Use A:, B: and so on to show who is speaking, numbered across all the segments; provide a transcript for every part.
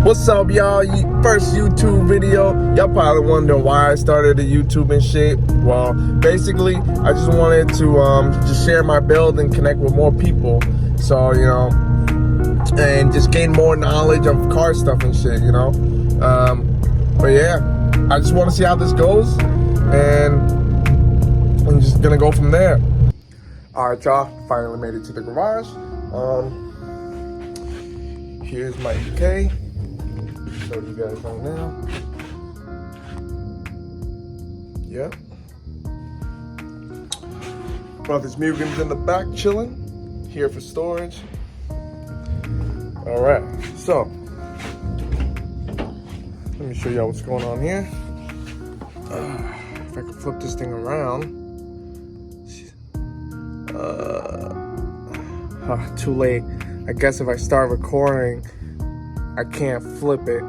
A: What's up, y'all? First YouTube video. Y'all probably wondering why I started a YouTube and shit. Well, basically, I just wanted to just share my build and connect with more people. So, you know, and just gain more knowledge of car stuff and shit, you know. But yeah, I just want to see how this goes, and I'm just gonna go from there. All right, y'all. Finally made it to the garage. Here's my EK. Show you guys right now. Yep. Brothers Mugen's in the back chilling, here for storage. All right, so let me show y'all what's going on here. If I can flip this thing around. Too late. I guess if I start recording, I can't flip it.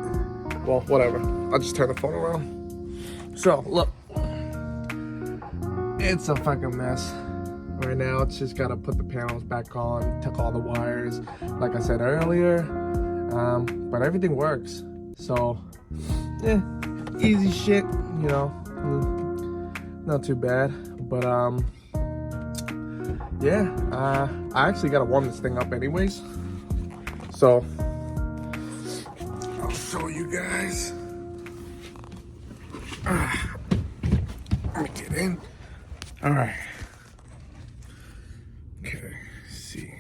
A: Well, whatever. I'll just turn the phone around. So, look. It's a fucking mess. Right now, it's just gotta put the panels back on, took all the wires, like I said earlier. But everything works. So, yeah, easy shit, you know. Not too bad. But, yeah, I actually gotta warm this thing up anyways. So, I'll show you guys. Let me get in. All right. Okay, let's see.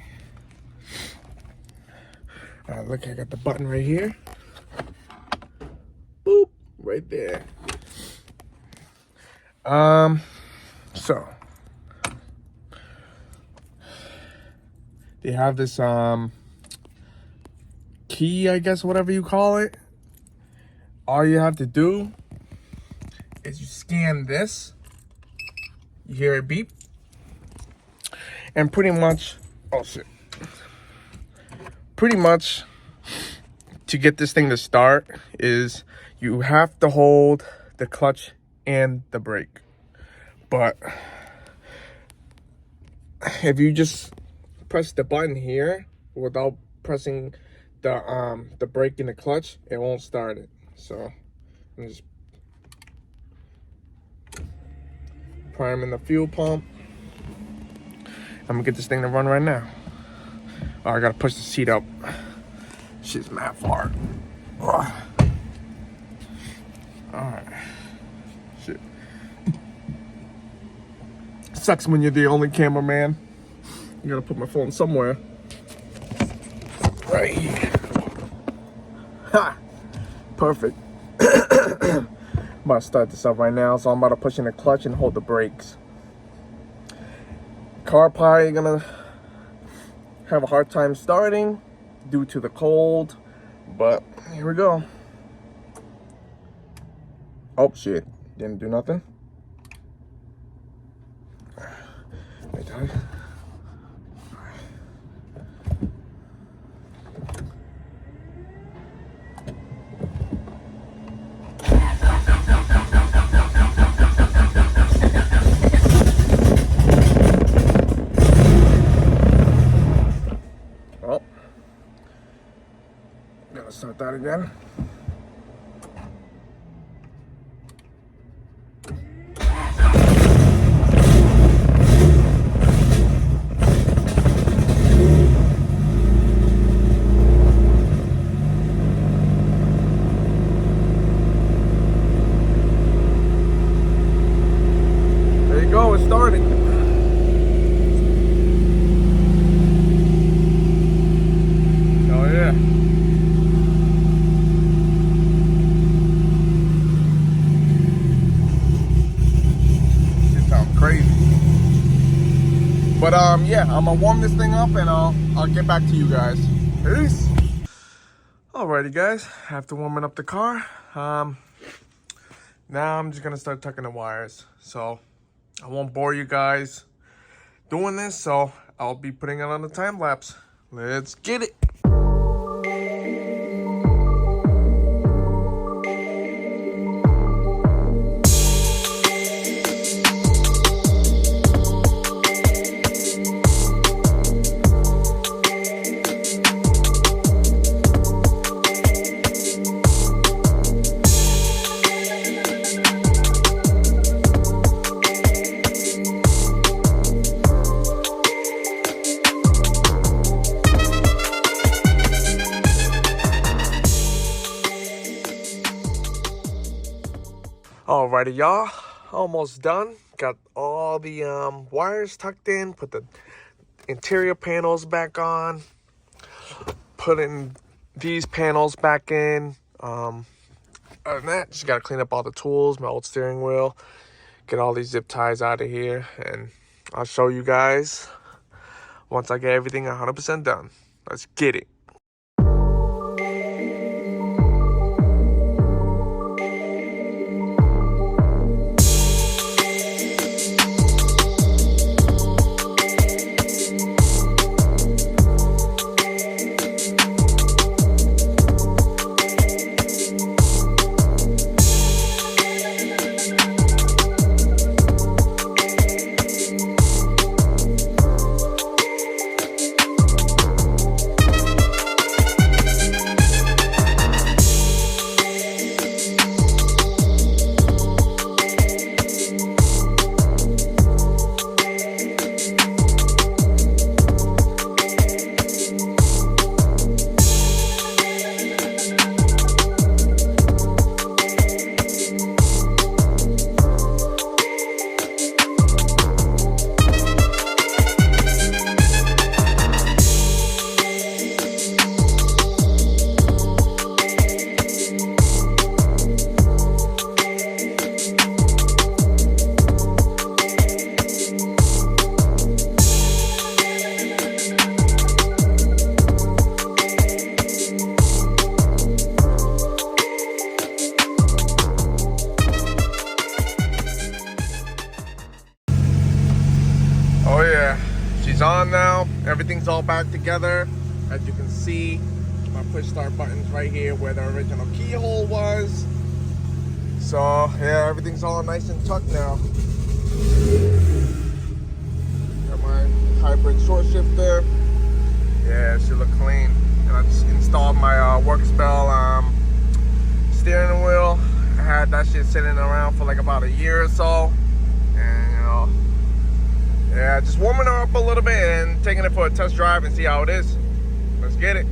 A: All right, look, I got the button right here. Boop, right there. So they have this key, I guess, whatever you call it. All you have to do is you scan this, you hear it beep, and pretty much, oh shit, pretty much to get this thing to start is you have to hold the clutch and the brake. But if you just press the button here without pressing the brake and the clutch, it won't start it. So I'm just priming the fuel pump. I'm gonna get this thing to run right now. Oh, I gotta push the seat up. Shit's mad far. Oh. Alright. Shit. Sucks when you're the only cameraman. You gotta put my phone somewhere. Right here. Ha! Perfect. I'm about to start this up right now, so I'm about to push in the clutch and hold the brakes. Car probably gonna have a hard time starting due to the cold, but here we go. Oh shit, didn't do nothing. Wait, did I? Start that again. There you go, it's starting. Oh yeah. But yeah, I'm gonna warm this thing up and I'll get back to you guys. Peace. Alrighty guys, after warming up the car, now I'm just gonna start tucking the wires. So I won't bore you guys doing this, so I'll be putting it on the time lapse. Let's get it. Alrighty, y'all, almost done. Got all the wires tucked in, put the interior panels back on, putting these panels back in. Other than that, just gotta clean up all the tools, my old steering wheel, get all these zip ties out of here, and I'll show you guys once I get everything 100% done. Let's get it. Oh yeah, she's on now. Everything's all back together. As you can see, my push start button's right here where the original keyhole was. So yeah, everything's all nice and tucked now. Got my hybrid short shifter. Yeah, it should look clean. And I just installed my worksbell steering wheel. I had that shit sitting around for like about a year or so. And you know, yeah, just warming her up a little bit and taking it for a test drive and see how it is. Let's get it.